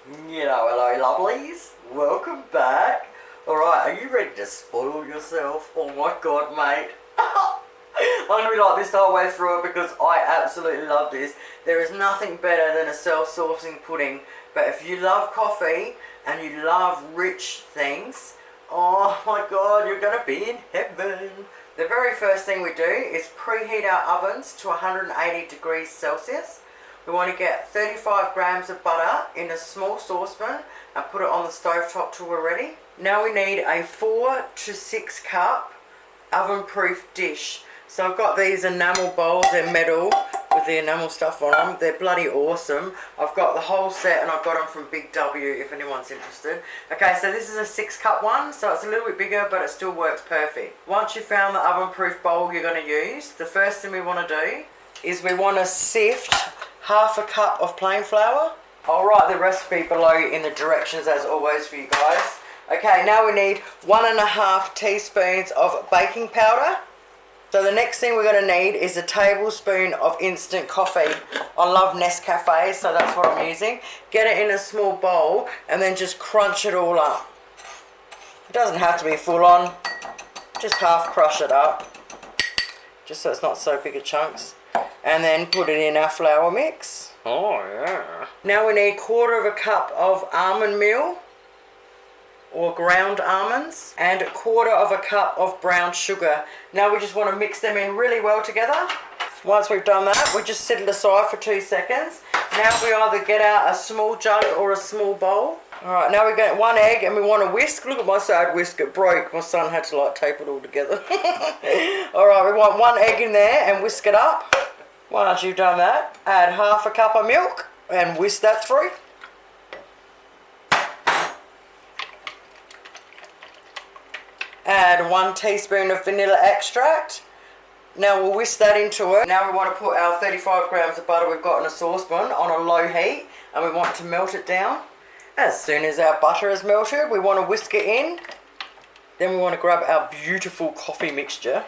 Hello lovelies, welcome back. Alright, are you ready to spoil yourself? Oh my god, mate. I'm going to be like this the whole way through it because I absolutely love this. There is nothing better than a self-sourcing pudding, but if you love coffee and you love rich things, oh my god, you're going to be in heaven. The very first thing we do is preheat our ovens to 180 degrees Celsius. We want to get 35 grams of butter in a small saucepan and put it on the stove top till we're ready. Now we need a 4 to 6 cup oven proof dish. So I've got these enamel bowls, they're metal with the enamel stuff on them. They're bloody awesome. I've got the whole set and I've got them from Big W if anyone's interested. Okay, so this is a 6 cup one, so it's a little bit bigger but it still works perfect. Once you've found the oven proof bowl you're going to use, the first thing we want to do is we want to sift half a cup of plain flour. I'll write the recipe below in the directions as always for you guys. Okay, now we need 1.5 teaspoons of baking powder. So the next thing we're going to need is a tablespoon of instant coffee. I love Nescafe, so that's what I'm using. Get it in a small bowl and then just crunch it all up. It doesn't have to be full on, just half crush it up, just so it's not so big of chunks. And then put it in our flour mix. Oh yeah. Now we need 1/4 cup of almond meal or ground almonds and 1/4 cup of brown sugar. Now we just want to mix them in really well together. Once we've done that, we just set it aside for 2 seconds. Now we either get out a small jug or a small bowl. Alright, now we get 1 egg and we want to whisk. Look at my sad whisk, it broke. My son had to like tape it all together. Alright, we want 1 egg in there and whisk it up. Once you've done that, add 1/2 cup of milk and whisk that through. Add 1 teaspoon of vanilla extract. Now we'll whisk that into it. Now we want to put our 35 grams of butter we've got in a saucepan on a low heat and we want to melt it down. As soon as our butter is melted, we want to whisk it in. Then we want to grab our beautiful coffee mixture.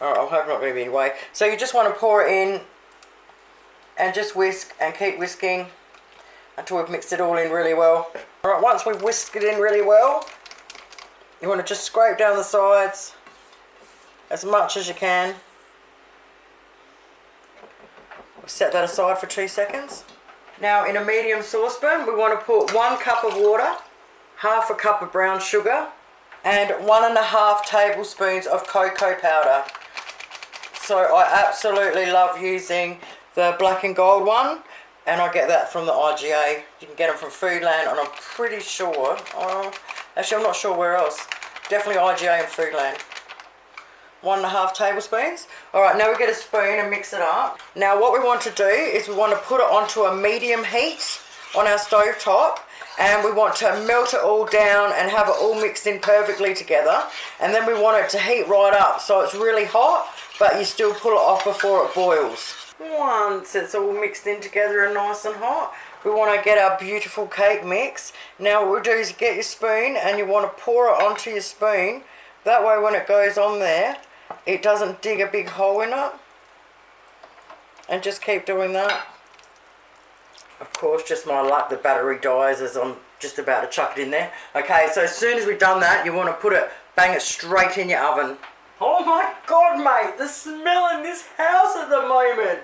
Alright, I hope I'm not going to be in the way. So you just want to pour it in and just whisk and keep whisking until we've mixed it all in really well. Alright, once we've whisked it in really well, you want to just scrape down the sides as much as you can. We'll set that aside for 2 seconds. Now in a medium saucepan we want to put 1 cup of water, 1/2 cup of brown sugar and 1.5 tablespoons of cocoa powder. So I absolutely love using the black and gold one and I get that from the IGA. You can get them from Foodland and I'm pretty sure, actually I'm not sure where else, definitely IGA and Foodland. 1.5 tablespoons. Alright, now we get a spoon and mix it up. Now what we want to do is we want to put it onto a medium heat on our stove top and we want to melt it all down and have it all mixed in perfectly together, and then we want it to heat right up so it's really hot but you still pull it off before it boils. Once it's all mixed in together and nice and hot, we want to get our beautiful cake mix. Now what we'll do is get your spoon and you want to pour it onto your spoon. That way when it goes on there, it doesn't dig a big hole in it. And just keep doing that. Of course, just my luck, the battery dies as I'm just about to chuck it in there. Okay, so as soon as we've done that, you want to put it, bang it straight in your oven. Oh my god, mate, the smell in this house at the moment.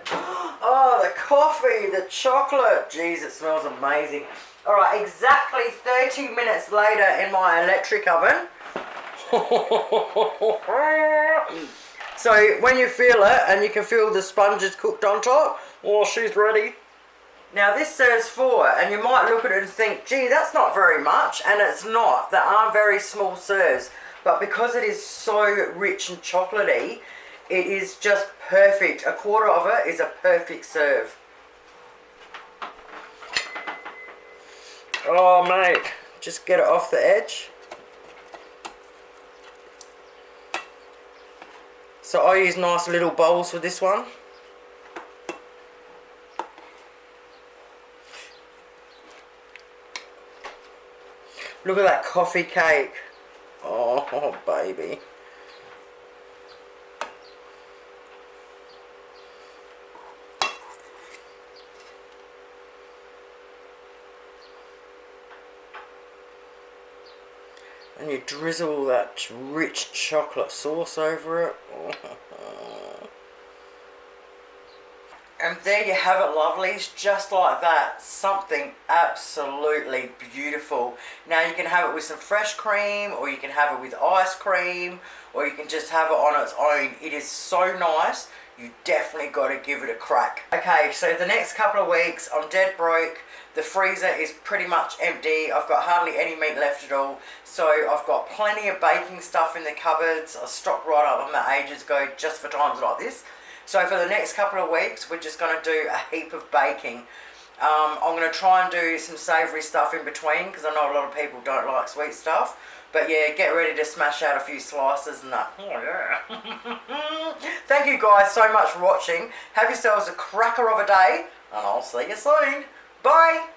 Oh, the coffee, the chocolate. Jeez, it smells amazing. Alright, exactly 30 minutes later in my electric oven. So when you feel it and you can feel the sponges cooked on top, oh, she's ready. Now this serves 4 and you might look at it and think, gee, that's not very much, and it's not. There are very small serves, but because it is so rich and chocolatey, it is just perfect. 1/4 of it is a perfect serve. Oh mate, just get it off the edge. So I use nice little bowls for this one. Look at that coffee cake. Oh, baby. And you drizzle that rich chocolate sauce over it. And there you have it, lovelies, just like that. Something absolutely beautiful. Now you can have it with some fresh cream, or you can have it with ice cream, or you can just have it on its own. It is so nice. You definitely got to give it a crack. Okay, so the next couple of weeks, I'm dead broke. The freezer is pretty much empty. I've got hardly any meat left at all. So I've got plenty of baking stuff in the cupboards. I stocked right up on that ages ago just for times like this. So for the next couple of weeks, we're just going to do a heap of baking. I'm going to try and do some savoury stuff in between, because I know a lot of people don't like sweet stuff. But yeah, get ready to smash out a few slices and that. Oh yeah. Thank you guys so much for watching. Have yourselves a cracker of a day, and I'll see you soon. Bye.